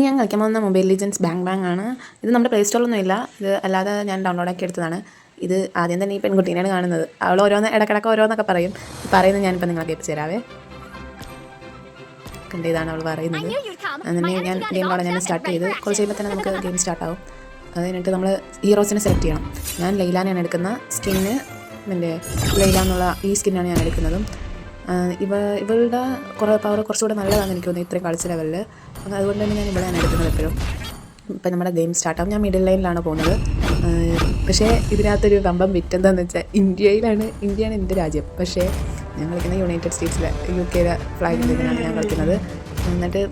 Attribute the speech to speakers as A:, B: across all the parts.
A: ഞാൻ കളിക്കാൻ പോകുന്ന മൊബൈൽ ലെജൻഡ്സ് ബാങ് ആണ്. ഇത് നമ്മുടെ പ്ലേ സ്റ്റോറിലൊന്നും ഇല്ല, ഇത് അല്ലാതെ ഞാൻ ഡൗൺലോഡാക്കി എടുത്തതാണ്. ഇത് ആദ്യം തന്നെ ഈ പെൺകുട്ടീനെയാണ് കാണുന്നത്. അവൾ ഇടക്കിടക്ക് ഓരോന്നൊക്കെ പറയുന്നത് ഞാനിപ്പോൾ നിങ്ങളെ കേൾപ്പിച്ച് തരാവേ. കണ്ട ഇതാണ് അവൾ പറയുന്നത്. അങ്ങനെ ഞാൻ ഗെയിം ഞാൻ സ്റ്റാർട്ട് ചെയ്ത് കുറച്ച് കഴിയുമ്പോൾ തന്നെ നമുക്ക് ഗെയിം സ്റ്റാർട്ടാവും. അത് കഴിഞ്ഞിട്ട് നമ്മൾ ഹീറോസിനെ സെലക്ട് ചെയ്യണം. ഞാൻ ലൈലാനെയാണ് എടുക്കുന്ന സ്കിന്ന്. എൻ്റെ ലൈല എന്നുള്ള ഈ സ്കിന്നാണ് ഞാൻ എടുക്കുന്നതും. ഇവളുടെ പവർ കുറച്ചുകൂടെ നല്ലതാണെന്ന് എനിക്ക് തോന്നുന്നു ഇത്രയും കളിച്ച ലെവലിൽ. അതുകൊണ്ട് തന്നെ ഞാൻ ഇവിടെയാണ് എടുക്കുന്നത് എപ്പോഴും. ഇപ്പം നമ്മുടെ ഗെയിം സ്റ്റാർട്ടാവും. ഞാൻ മിഡിൽ ലൈനിലാണ് പോകുന്നത്. പക്ഷേ ഇതിനകത്തൊരു കമ്പം വിറ്റെന്താണെന്ന് വെച്ചാൽ ഇന്ത്യയാണ് എൻ്റെ രാജ്യം. പക്ഷേ ഞാൻ കളിക്കുന്നത് യുണൈറ്റഡ് സ്റ്റേറ്റ്സിലെ UK ഫ്ലാഗിൻ്റെ ഇതിനാണ് ഞാൻ കളിക്കുന്നത്. എന്നിട്ട്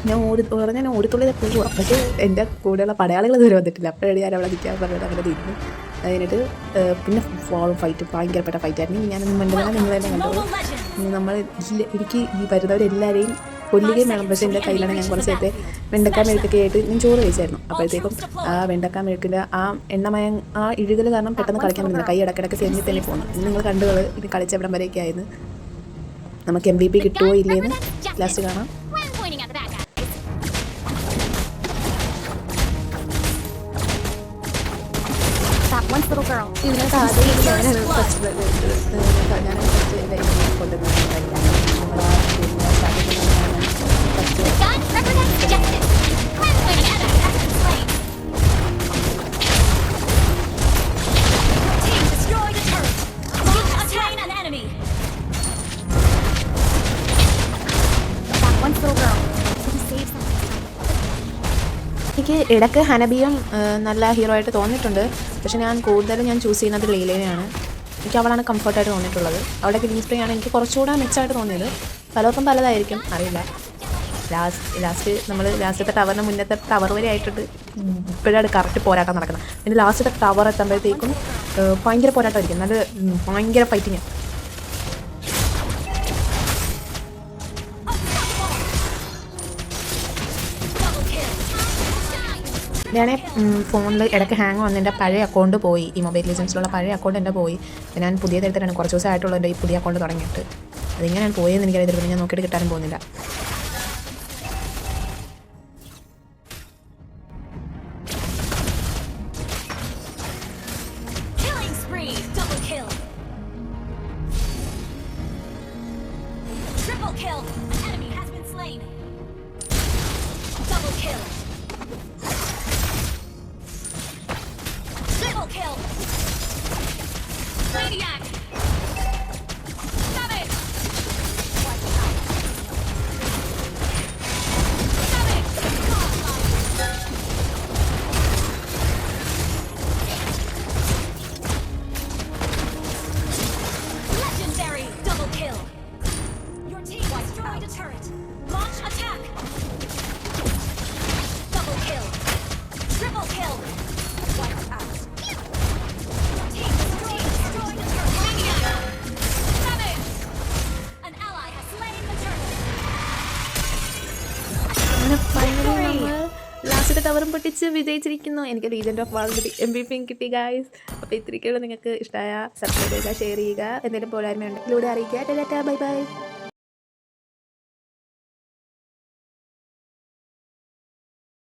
A: ഞാൻ ഓടിത്തുള്ളിയൊക്കെ പോവുക. പക്ഷേ എൻ്റെ കൂടെയുള്ള പടയാളികൾ ഇതുവരെ വന്നിട്ടില്ല. അപ്പോഴാണ് ഞാൻ അവിടെ നിൽക്കാൻ പറഞ്ഞത് അങ്ങനെ തിരിഞ്ഞു. അത് കഴിഞ്ഞിട്ട് പിന്നെ ഫൈറ്റ് ഭയങ്കരപ്പെട്ട ഫൈറ്റായിരുന്നു. ഞാനൊന്നും മണ്ടല്ല, നിങ്ങൾ തന്നെ കണ്ടോളൂ. എനിക്ക് ഈ വരുന്നവരെല്ലാവരെയും കൊല്ലുകയും വേണം. പക്ഷേ എൻ്റെ കയ്യിലാണ് ഞാൻ കുറച്ച് നേരത്തെ വെണ്ടക്ക മെഴുക്കൊക്കെ ആയിട്ട് ഞാൻ ചോറ് കഴിച്ചായിരുന്നു. അപ്പോഴത്തേക്കും ആ വെണ്ടക്ക മെഴുക്കിൻ്റെ ആ എണ്ണമയം ആ ഇഴുകൽ കാരണം പെട്ടെന്ന് കളിക്കാൻ പറ്റുന്നില്ല. കൈ ഇടയ്ക്കിടയ്ക്ക് സെഞ്ഞി തന്നെ പോകുന്നു. നിങ്ങൾ കണ്ടുകൾ ഇത് കളിച്ച ഇവിടം വരെയൊക്കെ ആയിരുന്നു. നമുക്ക് MVP കിട്ടുമോ ഇല്ലേന്ന് ലാസ്റ്റ് കാണാം. ഇതിനകത്ത് ആദ്യം ഞാനാണ് ഫസ്റ്റ് എനിക്ക് ഇടയ്ക്ക് ഹനബിയും നല്ല ഹീറോ ആയിട്ട് തോന്നിയിട്ടുണ്ട്. പക്ഷെ ഞാൻ കൂടുതലും ചൂസ് ചെയ്യുന്നത് ലീലയാണ്. എനിക്ക് അവളാണ് കംഫർട്ടായിട്ട് തോന്നിയിട്ടുള്ളത്. അവിടെ കില്ലിംഗ് സ്പ്രേ ആണ് എനിക്ക് കുറച്ചുകൂടെ മെച്ചമായിട്ട് തോന്നിയത്. പലർക്കും പലതായിരിക്കും, അറിയില്ല. ലാസ്റ്റത്തെ ടവറിന് മുന്നത്തെ ടവർ വരെ ആയിട്ടുണ്ട്. ഇപ്പോഴാണ് കറക്റ്റ് പോരാട്ടം നടക്കുന്നത്. പിന്നെ ലാസ്റ്റത്തെ ടവർ എത്തുമ്പോഴത്തേക്കും ഭയങ്കര പോരാട്ടമായിരിക്കും. നല്ല ഭയങ്കര ഫൈറ്റിങ്. ഞാൻ ഫോണിൽ ഇടയ്ക്ക് ഹാങ് വന്ന് എൻ്റെ പഴയ അക്കൗണ്ട് പോയി. ഈ മൊബൈൽ ലെജൻഡ്സിലുള്ള പഴയ അക്കൗണ്ട് എൻ്റെ പോയി. ഞാൻ പുതിയതെടുത്തിട്ടാണ് കുറച്ച് ദിവസമായിട്ടുള്ള എൻ്റെ ഈ പുതിയ അക്കൗണ്ട് തുടങ്ങിയിട്ട്. അതിങ്ങനെയാണ് പോയതെന്ന് എനിക്കറിയത്തില്ല. പിന്നെ ഞാൻ നോക്കിയിട്ട് കിട്ടാനും പോകുന്നില്ല. ലാസ്റ്റത്തെ ടവറും പൊട്ടിച്ച് വിജയിച്ചിരിക്കുന്നു. എനിക്ക് ലീജൻഡ് ഓഫ് വാൾഡ് MVP കിട്ടി ഗായ്സ്. അപ്പോൾ ഇത്രയൊക്കെയുള്ള നിങ്ങൾക്ക് ഇഷ്ടമായ സബ്സ്ക്രൈബ് ചെയ്യുക, ഷെയർ ചെയ്യുക, എന്തെങ്കിലും പോരായ്മ ഉണ്ടെങ്കിൽ ഇതിലൂടെ അറിയിക്കുക. Bye bye.